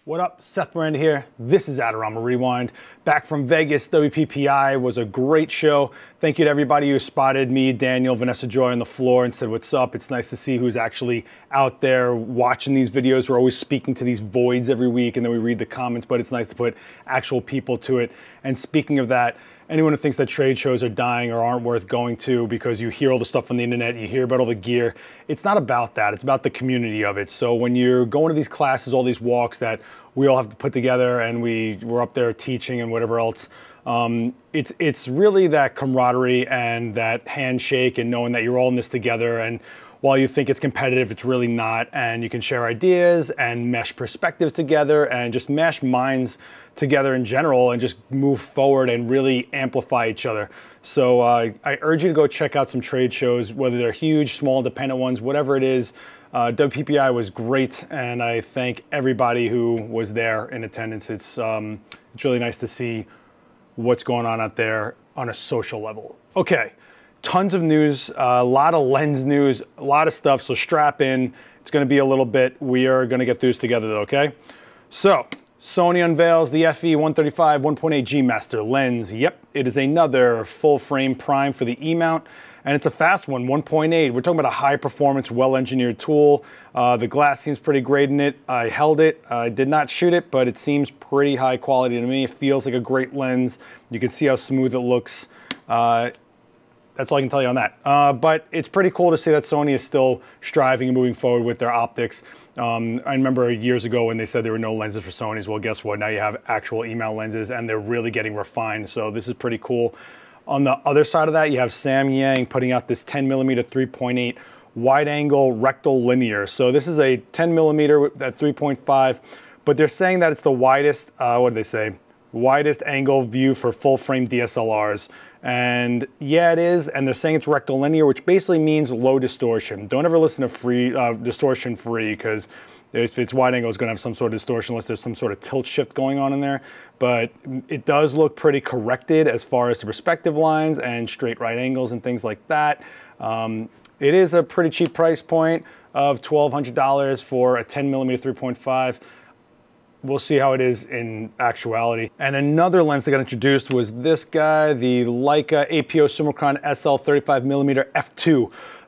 What up? Seth Miranda here. This is Adorama Rewind. Back from Vegas, WPPI was a great show. Thank you to everybody who spotted me, Daniel, Vanessa Joy on the floor and said, what's up? It's nice to see who's actually out there watching these videos. We're always speaking to these voids every week and then we read the comments, but it's nice to put actual people to it. And speaking of that, anyone who thinks that trade shows are dying or aren't worth going to because you hear all the stuff on the internet, you hear about all the gear, it's not about that. It's about the community of it. So when you're going to these classes, all these walks that we all have to put together and we're up there teaching and whatever else, it's really that camaraderie and that handshake and knowing that you're all in this together. And while you think it's competitive, it's really not. And you can share ideas and mesh perspectives together and just mesh minds together in general and just move forward and really amplify each other. So I urge you to go check out some trade shows, whether they're huge, small, independent ones, whatever it is. WPPI was great, and I thank everybody who was there in attendance. It's really nice to see what's going on out there on a social level. Okay, tons of news, a lot of lens news, a lot of stuff, so strap in. It's gonna be a little bit. We are gonna get through this together though, okay? So, Sony unveils the FV135 1.8G Master lens. Yep, it is another full frame prime for the E-mount, and it's a fast one, 1.8. We're talking about a high performance, well-engineered tool. The glass seems pretty great in it. I held it, I did not shoot it, but it seems pretty high quality to me. It feels like a great lens. You can see how smooth it looks. That's all I can tell you on that. But it's pretty cool to see that Sony is still striving and moving forward with their optics. I remember years ago when they said there were no lenses for Sonys. Well, guess what? Now you have actual E-mount lenses and they're really getting refined. So this is pretty cool. On the other side of that, you have Samyang putting out this 10mm 3.8 wide angle rectal linear. So this is a 10mm at 3.5, but they're saying that it's the widest, what do they say? Widest angle view for full frame DSLRs. And yeah, it is. And they're saying it's rectal linear, which basically means low distortion. Don't ever listen to distortion free, because if it's wide angle, it's going to have some sort of distortion unless there's some sort of tilt shift going on in there. But it does look pretty corrected as far as the perspective lines and straight right angles and things like that. It is a pretty cheap price point of $1,200 for a 10mm 3.5. We'll see how it is in actuality. And another lens that got introduced was this guy, the Leica APO Summicron SL 35mm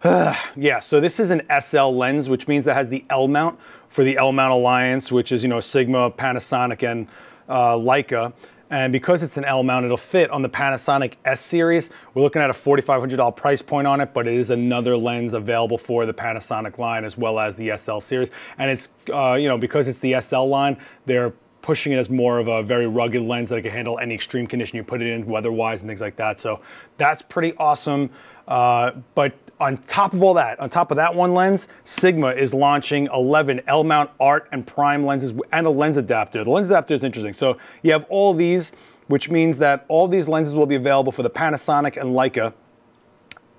f2. Yeah, so this is an SL lens, which means that has the L mount for the L-mount alliance, which is, you know, Sigma, Panasonic, and Leica. And because it's an L mount, it'll fit on the Panasonic S series. We're looking at a $4,500 price point on it, but it is another lens available for the Panasonic line as well as the SL series. And it's, you know, because it's the SL line, they're pushing it as more of a very rugged lens that can handle any extreme condition you put it in, weather-wise and things like that. So that's pretty awesome. But on top of all that, on top of that one lens, Sigma is launching 11 L-mount art and prime lenses and a lens adapter. The lens adapter is interesting. So you have all these, which means that all these lenses will be available for the Panasonic and Leica,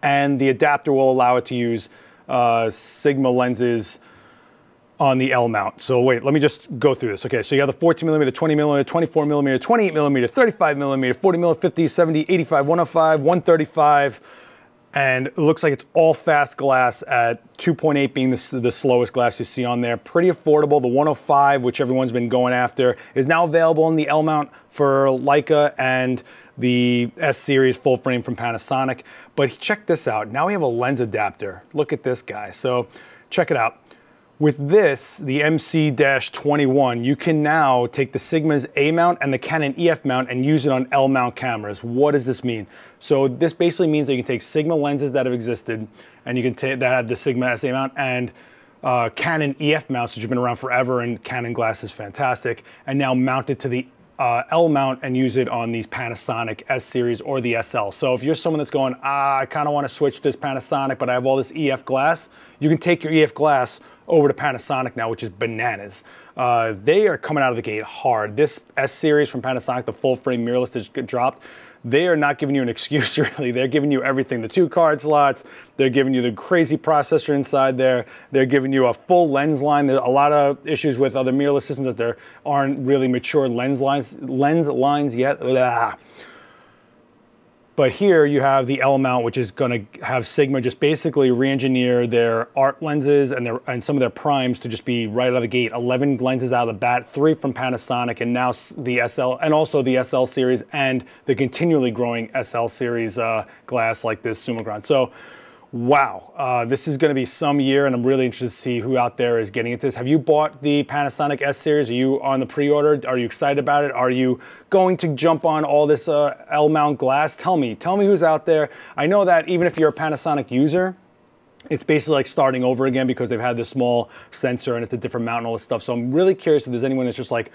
and the adapter will allow it to use Sigma lenses on the L mount. So wait, let me just go through this. Okay, so you have the 14mm, 20mm, 24mm, 28mm, 35mm, 40mm, 50, 70, 85, 105, 135, and it looks like it's all fast glass at 2.8 being the slowest glass you see on there. Pretty affordable. The 105, which everyone's been going after, is now available in the L mount for Leica and the S series full frame from Panasonic. But check this out. Now we have a lens adapter. Look at this guy. So check it out. With this, the MC-21, you can now take the Sigma's A mount and the Canon EF mount and use it on L mount cameras. What does this mean? So this basically means that you can take Sigma lenses that have existed, and you can take that have the Sigma SA mount and Canon EF mounts, which have been around forever, and Canon glass is fantastic, and now mount it to the L mount and use it on these Panasonic S series or the SL. So if you're someone that's going, I kind of want to switch this Panasonic, but I have all this EF glass, you can take your EF glass over to Panasonic now, which is bananas. They are coming out of the gate hard. This S series from Panasonic, the full frame mirrorless that dropped, they are not giving you an excuse really. They're giving you everything. The 2 card slots, they're giving you the crazy processor inside there. They're giving you a full lens line. There's a lot of issues with other mirrorless systems that there aren't really mature lens lines yet. But But here you have the LMount, which is going to have Sigma just basically re-engineer their art lenses and some of their primes to just be right out of the gate. 11 lenses out of the bat, 3 from Panasonic, and now the SL, and also the SL series and the continually growing SL series glass like this Summicron. So, wow, this is going to be some year, and I'm really interested to see who out there is getting into this. Have you bought the Panasonic S series? Are you on the pre-order? Are you excited about it? Are you going to jump on all this L-mount glass? Tell me who's out there. I know that even if you're a Panasonic user, it's basically like starting over again because they've had this small sensor and it's a different mount and all this stuff. So I'm really curious if there's anyone that's just like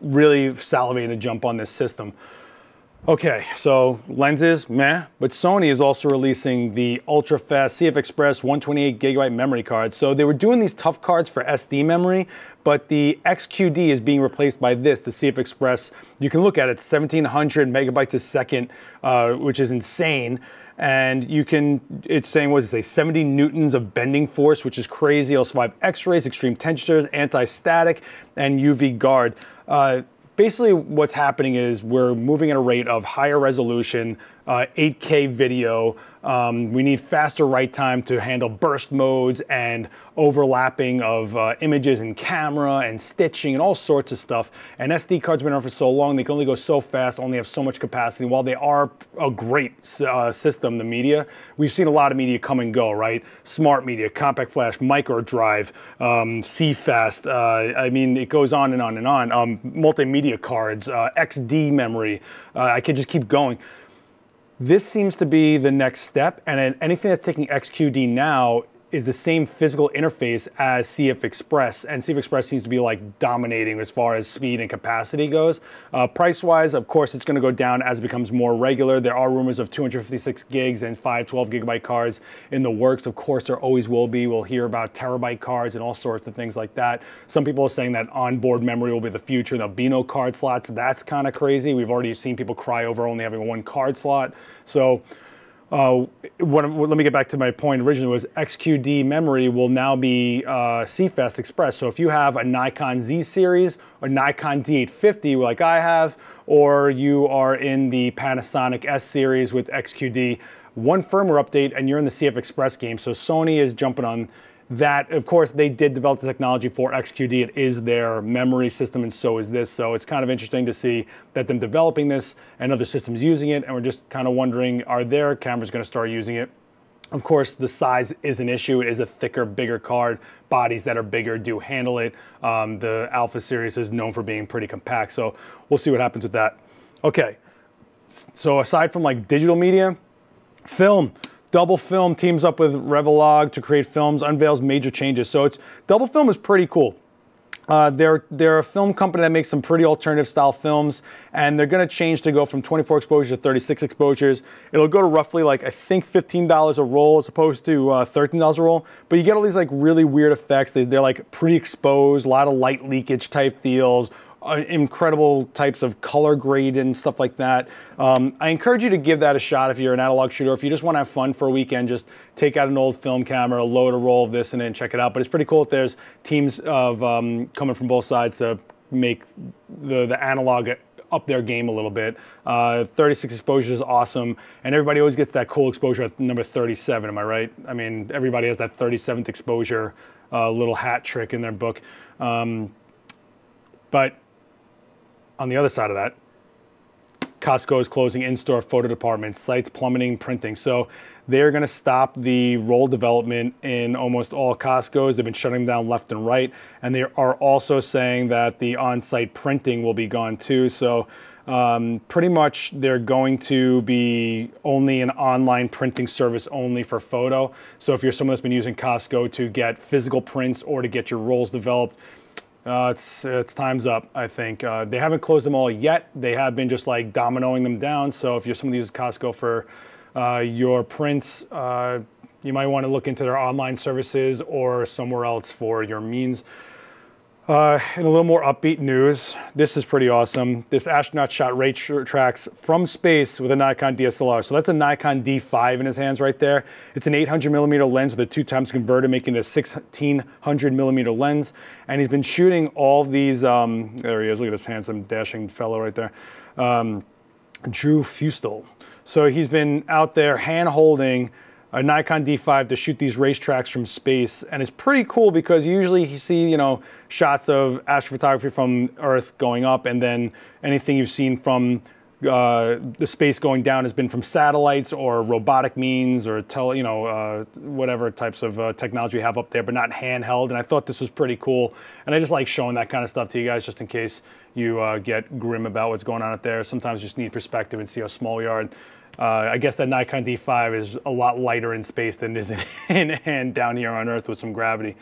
really salivating to jump on this system. Okay, so lenses, meh, but Sony is also releasing the ultra-fast CF Express 128GB memory card. So they were doing these tough cards for SD memory, but the XQD is being replaced by this, the CF Express. You can look at it, 1700 megabytes a second, which is insane. And you can, it's saying, what does it say, 70 newtons of bending force, which is crazy. It'll survive X-rays, extreme temperatures, anti-static, and UV guard. Basically, what's happening is we're moving at a rate of higher resolution, 8K video. We need faster write time to handle burst modes and overlapping of images and camera and stitching and all sorts of stuff. And SD cards have been around for so long, they can only go so fast, only have so much capacity. While they are a great system, the media, we've seen a lot of media come and go, right? Smart media, compact flash, micro drive, CFast, I mean, it goes on and on and on. Multimedia cards, XD memory, I could just keep going. This seems to be the next step, and anything that's taking XQD now is the same physical interface as CF Express, and CF Express seems to be like dominating as far as speed and capacity goes. Price-wise, of course, it's going to go down as it becomes more regular. There are rumors of 256 gigs and 5 12GB cards in the works. Of course, there always will be. We'll hear about terabyte cards and all sorts of things like that. Some people are saying that onboard memory will be the future. There'll be no card slots. That's kind of crazy. We've already seen people cry over only having 1 card slot. So let me get back to my point originally was XQD memory will now be CFast Express. So if you have a Nikon Z series or Nikon D850 like I have, or you are in the Panasonic S series with XQD, one firmware update and you're in the CF Express game. So Sony is jumping on that. Of course, they did develop the technology for XQD. It is their memory system, and so is this. So it's kind of interesting to see that them developing this and other systems using it, and we're just kind of wondering, are their cameras going to start using it? Of course, the size is an issue. It is a thicker, bigger card. Bodies that are bigger do handle it. The Alpha series is known for being pretty compact, so we'll see what happens with that. Okay, so aside from like digital media, film. Dubblefilm teams up with Revolog to create films, unveils major changes. So Dubblefilm is pretty cool. They're a film company that makes some pretty alternative style films, and they're going to change to go from 24 exposures to 36 exposures. It'll go to roughly like, I think $15 a roll as opposed to $13 a roll, but you get all these like really weird effects. They're like pre-exposed, a lot of light leakage type deals, incredible types of color grade and stuff like that. I encourage you to give that a shot if you're an analog shooter. If you just want to have fun for a weekend, just take out an old film camera, load a roll of this, and then check it out. But it's pretty cool if there's teams of coming from both sides to make the analog up their game a little bit. 36 exposure is awesome, and everybody always gets that cool exposure at number 37, am I right? I mean, everybody has that 37th exposure little hat trick in their book. But on the other side of that, Costco is closing in-store photo departments, sites plummeting printing. So they're going to stop the roll development in almost all Costco's. They've been shutting them down left and right. And they are also saying that the on-site printing will be gone too. So pretty much they're going to be only an online printing service only for photo. So if you're someone that's been using Costco to get physical prints or to get your rolls developed, it's time's up, I think. They haven't closed them all yet. They have been just like dominoing them down. So if you're someone who uses Costco for your prints, you might want to look into their online services or somewhere else for your means. In a little more upbeat news, this is pretty awesome. This Astronaut Shot Racetracks from space with a Nikon DSLR. So that's a Nikon D5 in his hands right there. It's an 800mm lens with a 2x converter, making it a 1600mm lens. And he's been shooting all these, there he is, look at this handsome dashing fellow right there. Drew Fustel. So he's been out there hand holding a Nikon D5 to shoot these racetracks from space, and it's pretty cool because usually you see, you know, shots of astrophotography from Earth going up, and then anything you've seen from the space going down has been from satellites or robotic means or whatever types of technology we have up there, but not handheld. And I thought this was pretty cool, and I just like showing that kind of stuff to you guys just in case you get grim about what's going on out there. Sometimes you just need perspective and see how small we are. And, I guess that Nikon D5 is a lot lighter in space than it is in down here on Earth with some gravity.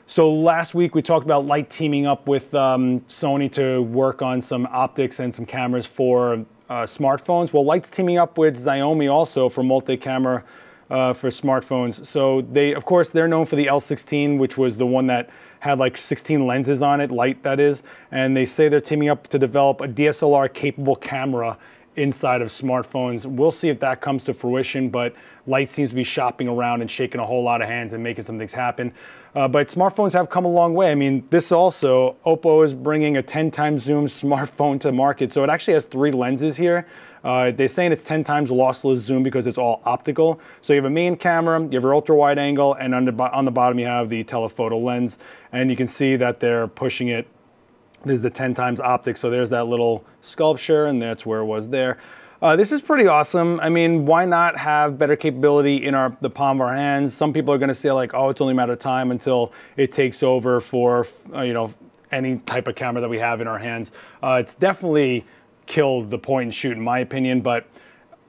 So last week we talked about Leiott teaming up with Sony to work on some optics and some cameras for smartphones. Well, Leight's teaming up with Xiaomi also for multi-camera for smartphones. So of course, they're known for the L16, which was the one that had like 16 lenses on it, Leiott that is. And they say they're teaming up to develop a DSLR capable camera inside of smartphones. We'll see if that comes to fruition, but Leiott seems to be shopping around and shaking a whole lot of hands and making some things happen. But smartphones have come a long way. I mean, this also, Oppo is bringing a 10 times zoom smartphone to market. So it actually has 3 lenses here. They're saying it's 10 times lossless zoom because it's all optical. So you have a main camera, you have your ultra wide angle, and on the bottom you have the telephoto lens. And you can see that they're pushing it. This is the 10 times optic, so there's that little sculpture, and that's where it was there. This is pretty awesome. I mean, why not have better capability in the palm of our hands? Some people are going to say like, oh, it's only a matter of time until it takes over for any type of camera that we have in our hands. It's definitely killed the point and shoot in my opinion, but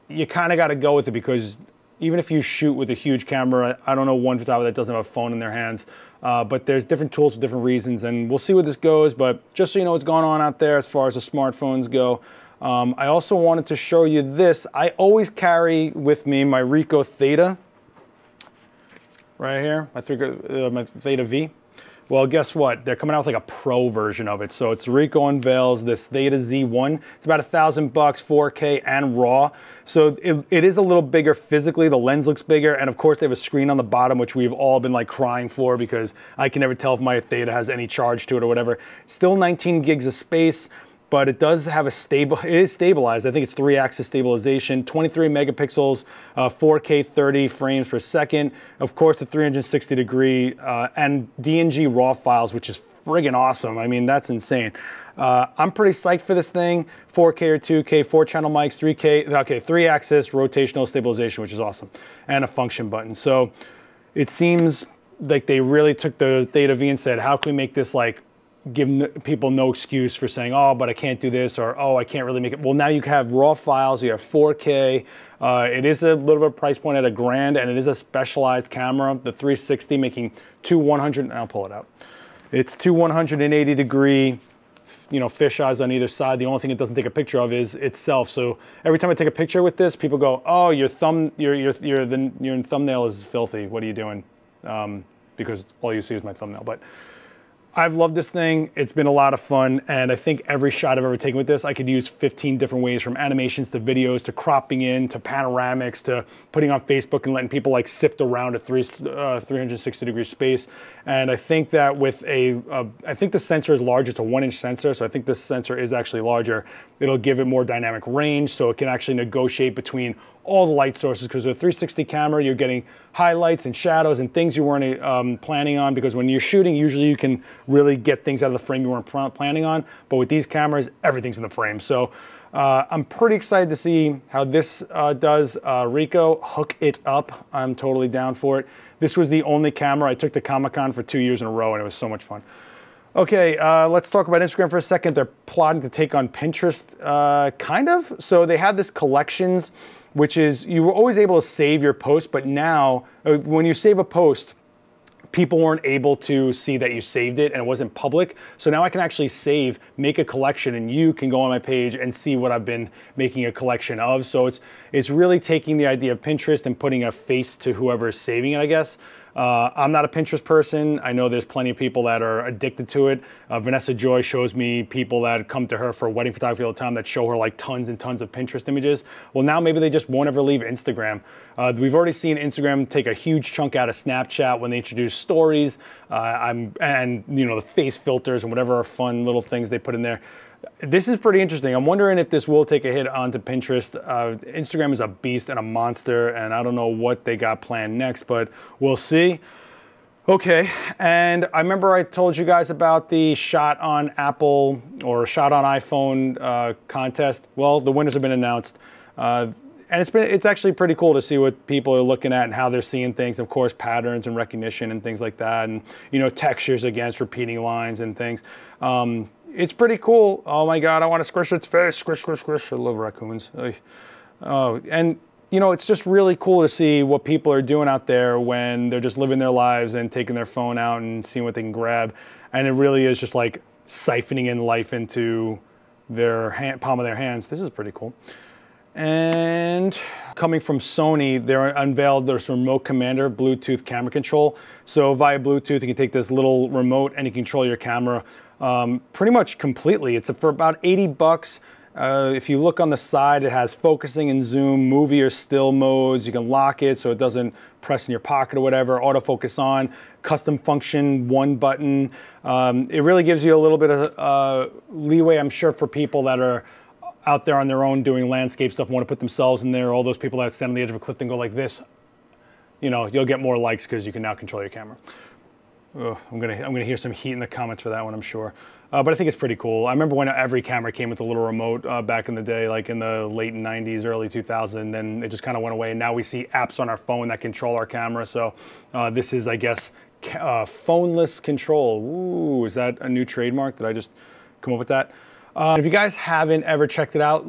you kind of got to go with it because even if you shoot with a huge camera, I don't know one photographer that doesn't have a phone in their hands. But there's different tools for different reasons, and we'll see where this goes. But just so you know what's going on out there as far as the smartphones go, I also wanted to show you this. I always carry with me my Ricoh Theta right here, my Theta V. Well, guess what? They're coming out with like a pro version of it. So it's Ricoh unveils this Theta Z1. It's about $1,000, 4K and RAW. So it is a little bigger physically. The lens looks bigger. And of course they have a screen on the bottom, which we've all been like crying for because I can never tell if my Theta has any charge to it or whatever. Still 19 gigs of space, but it does have it is stabilized. I think it's 3-axis stabilization, 23 megapixels, 4K 30 frames per second. Of course, the 360 degree and DNG RAW files, which is friggin' awesome. I mean, that's insane. I'm pretty psyched for this thing. 4K or 2K, 4-channel mics, 3-axis rotational stabilization, which is awesome, and a function button. So it seems like they really took the Theta V and said, how can we make this like give people no excuse for saying, oh, but I can't do this, or oh, I can't really make it. Well, now you have raw files, you have 4K. It is a little bit of a price point at $1,000, and it is a specialized camera. The 360 making two 100, I'll pull it out. It's two 180 degree, fish eyes on either side. The only thing it doesn't take a picture of is itself. So every time I take a picture with this, people go, oh, your thumbnail is filthy. What are you doing? Because all you see is my thumbnail. But I've loved this thing. It's been a lot of fun, and I think every shot I've ever taken with this, I could use 15 different ways, from animations to videos to cropping in to panoramics to putting on Facebook and letting people like sift around a 360 degree space. And I think that with I think the sensor is large. It's a 1-inch sensor, so I think this sensor is actually larger. It'll give it more dynamic range, so it can actually negotiate between all the light sources, because with a 360 camera, you're getting highlights and shadows and things you weren't planning on, because when you're shooting, usually you can really get things out of the frame you weren't planning on. But with these cameras, everything's in the frame. So I'm pretty excited to see how this does. Ricoh, hook it up. I'm totally down for it. This was the only camera I took to Comic-Con for 2 years in a row, and it was so much fun. Okay, let's talk about Instagram for a second. They're plotting to take on Pinterest, kind of. So they have this collections, which is, you were always able to save your post, but now when you save a post, people weren't able to see that you saved it and it wasn't public. So now I can actually make a collection, and you can go on my page and see what I've been making a collection of. So it's really taking the idea of Pinterest and putting a face to whoever is saving it, I guess. I'm not a Pinterest person. I know there's plenty of people that are addicted to it. Vanessa Joy shows me people that come to her for wedding photography all the time that show her like tons and tons of Pinterest images. Well, now maybe they just won't ever leave Instagram. We've already seen Instagram take a huge chunk out of Snapchat when they introduce stories, and the face filters and whatever fun little things they put in there. This is pretty interesting. I'm wondering if this will take a hit onto Pinterest. Instagram is a beast and a monster, and I don't know what they got planned next, but we'll see. Okay, and I remember I told you guys about the Shot on Apple or Shot on iPhone contest. Well, the winners have been announced. And it's actually pretty cool to see what people are looking at and how they're seeing things. Of course, patterns and recognition and things like that, and you know, textures against repeating lines and things. It's pretty cool. Oh my God, I want to squish its face. Squish, squish, squish. I love raccoons. Oh, and you know, it's just really cool to see what people are doing out there when they're just living their lives and taking their phone out and seeing what they can grab. And it really is just like siphoning in life into their palm of their hands. This is pretty cool. And coming from Sony, they unveiled this remote commander Bluetooth camera control. So via Bluetooth, you can take this little remote and you control your camera pretty much completely. It's for about 80 bucks. If you look on the side, it has focusing and zoom, movie or still modes. You can lock it so it doesn't press in your pocket or whatever. Autofocus on, custom function, one button. It really gives you a little bit of leeway, I'm sure, for people that are out there on their own doing landscape stuff, want to put themselves in there. All those people that stand on the edge of a cliff and go like this, you know, you'll get more likes because you can now control your camera. Oh, I'm gonna hear some heat in the comments for that one, I'm sure. But I think it's pretty cool. I remember when every camera came with a little remote back in the day, like in the late 90s, early 2000s, then it just kind of went away. And now we see apps on our phone that control our camera. So this is, I guess, phoneless control. Ooh, is that a new trademark? Did I just come up with that? If you guys haven't ever checked it out,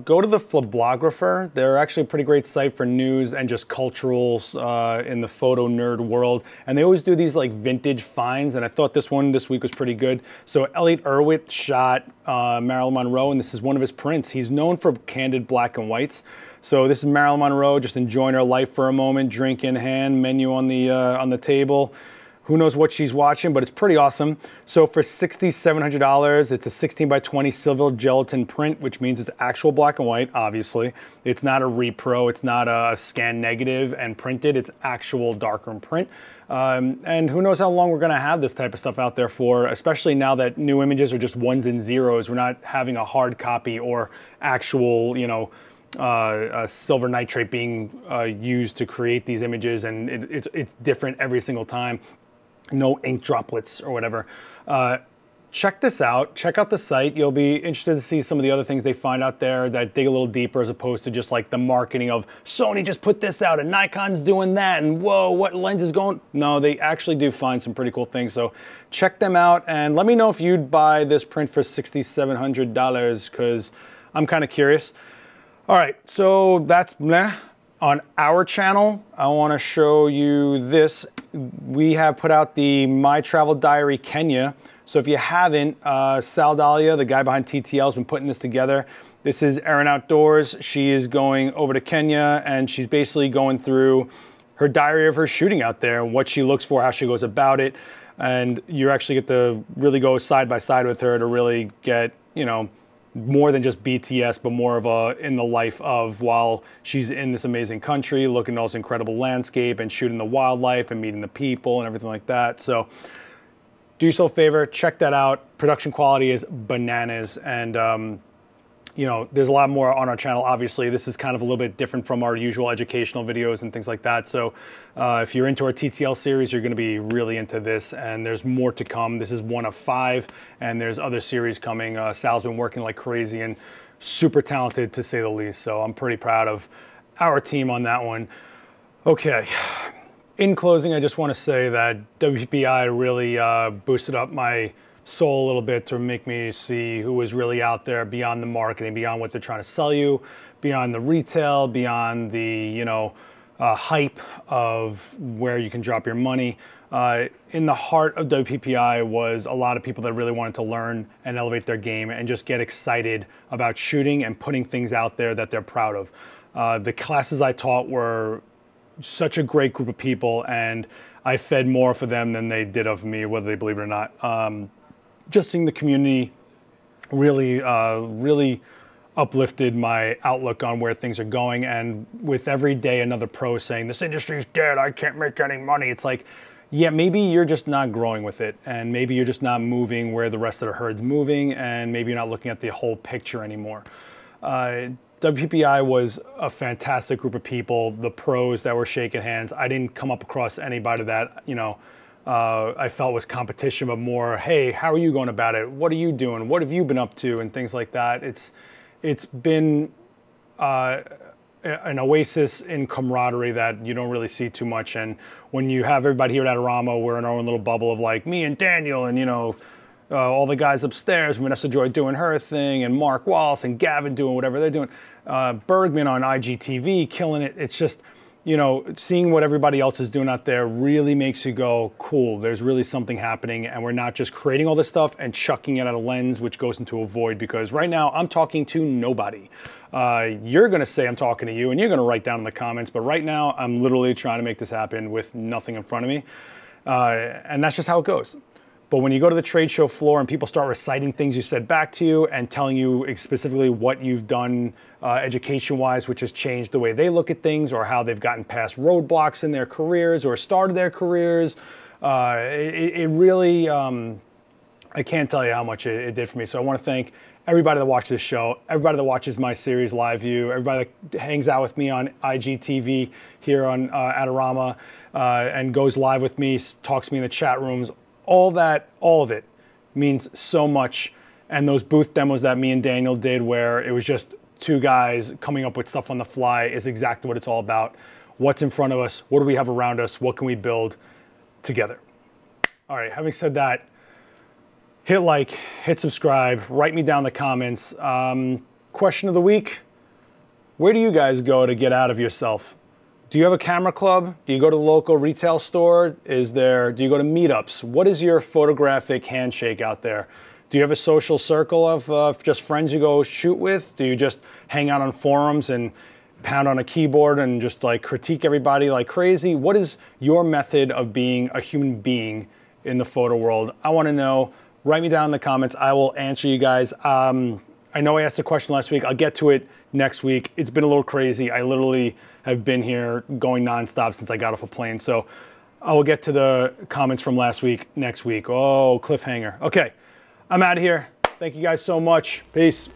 go to the Flablographer. They're actually a pretty great site for news and just culturals in the photo nerd world. And they always do these like vintage finds, and I thought this one this week was pretty good. So Erwitt shot Marilyn Monroe, and this is one of his prints. He's known for candid black and whites. So this is Marilyn Monroe just enjoying her life for a moment, drink in hand, menu on the table. Who knows what she's watching, but it's pretty awesome. So for $6,700, it's a 16 by 20 silver gelatin print, which means it's actual black and white, obviously. It's not a repro, it's not a scan negative and printed, it's actual darkroom print. And who knows how long we're gonna have this type of stuff out there for, especially now that new images are just ones and zeros. We're not having a hard copy or actual, you know, silver nitrate being used to create these images, and it's different every single time. No ink droplets or whatever. Check this out. Check out the site. You'll be interested to see some of the other things they find out there that dig a little deeper, as opposed to just like the marketing of Sony just put this out and Nikon's doing that and whoa, what lens is going? No, they actually do find some pretty cool things. So check them out and let me know if you'd buy this print for $6,700 because I'm kind of curious. All right, so that's meh. On our channel, I want to show you this. We have put out the My Travel Diary Kenya. So if you haven't, Sal Dahlia, the guy behind TTL, has been putting this together. This is Erin Outdoors. She is going over to Kenya, and she's basically going through her diary of her shooting out there, what she looks for, how she goes about it. And you actually get to really go side by side with her to really get, you know, more than just BTS, but more of a in the life of while she's in this amazing country, looking at all this incredible landscape and shooting the wildlife and meeting the people and everything like that. So do yourself a favor, check that out. Production quality is bananas. And you know, there's a lot more on our channel. Obviously, this is kind of a little bit different from our usual educational videos and things like that. So if you're into our TTL series, you're going to be really into this, and there's more to come. This is one of 5, and there's other series coming. Sal's been working like crazy and super talented, to say the least. So I'm pretty proud of our team on that one. Okay. In closing, I just want to say that WPPI really boosted up my soul a little bit to make me see who is really out there beyond the marketing, beyond what they're trying to sell you, beyond the retail, beyond the, you know, hype of where you can drop your money. In the heart of WPPI was a lot of people that really wanted to learn and elevate their game and just get excited about shooting and putting things out there that they're proud of. The classes I taught were such a great group of people, and I fed more for them than they did of me, whether they believe it or not. Just seeing the community really, really uplifted my outlook on where things are going. And with every day another pro saying, this industry is dead, I can't make any money. It's like, yeah, maybe you're just not growing with it, and maybe you're just not moving where the rest of the herd's moving, and maybe you're not looking at the whole picture anymore. WPPI was a fantastic group of people, the pros that were shaking hands. I didn't come up across anybody that, you know, I felt was competition, but more, hey, how are you going about it? What are you doing? What have you been up to? And things like that. It's been an oasis in camaraderie that you don't really see too much. And when you have everybody here at Adorama, we're in our own little bubble of like me and Daniel and, you know, all the guys upstairs, Vanessa Joy doing her thing, and Mark Wallace and Gavin doing whatever they're doing. Bergman on IGTV killing it. It's just, you know, seeing what everybody else is doing out there really makes you go, cool, there's really something happening, and we're not just creating all this stuff and chucking it at a lens which goes into a void, because right now I'm talking to nobody. You're gonna say I'm talking to you, and you're gonna write down in the comments, but right now I'm literally trying to make this happen with nothing in front of me. And that's just how it goes. But when you go to the trade show floor and people start reciting things you said back to you and telling you specifically what you've done education-wise, which has changed the way they look at things, or how they've gotten past roadblocks in their careers or started their careers, it really, I can't tell you how much it did for me. So I want to thank everybody that watches this show, everybody that watches my series Live View, everybody that hangs out with me on IGTV here on Adorama, and goes live with me, talks to me in the chat rooms. All of it means so much. And those booth demos that me and Daniel did, where it was just two guys coming up with stuff on the fly, is exactly what it's all about. What's in front of us? What do we have around us? What can we build together? All right, having said that, hit like, hit subscribe, write me down in the comments. Question of the week: where do you guys go to get out of yourself? Do you have a camera club? Do you go to the local retail store? Do you go to meetups? What is your photographic handshake out there? Do you have a social circle of just friends you go shoot with? Do you just hang out on forums and pound on a keyboard and just like critique everybody like crazy? What is your method of being a human being in the photo world? I want to know. Write me down in the comments. I will answer you guys. I know I asked a question last week. I'll get to it next week. It's been a little crazy. I literally have been here going nonstop since I got off a plane. So I will get to the comments from last week next week. Oh, cliffhanger. Okay, I'm out of here. Thank you guys so much. Peace.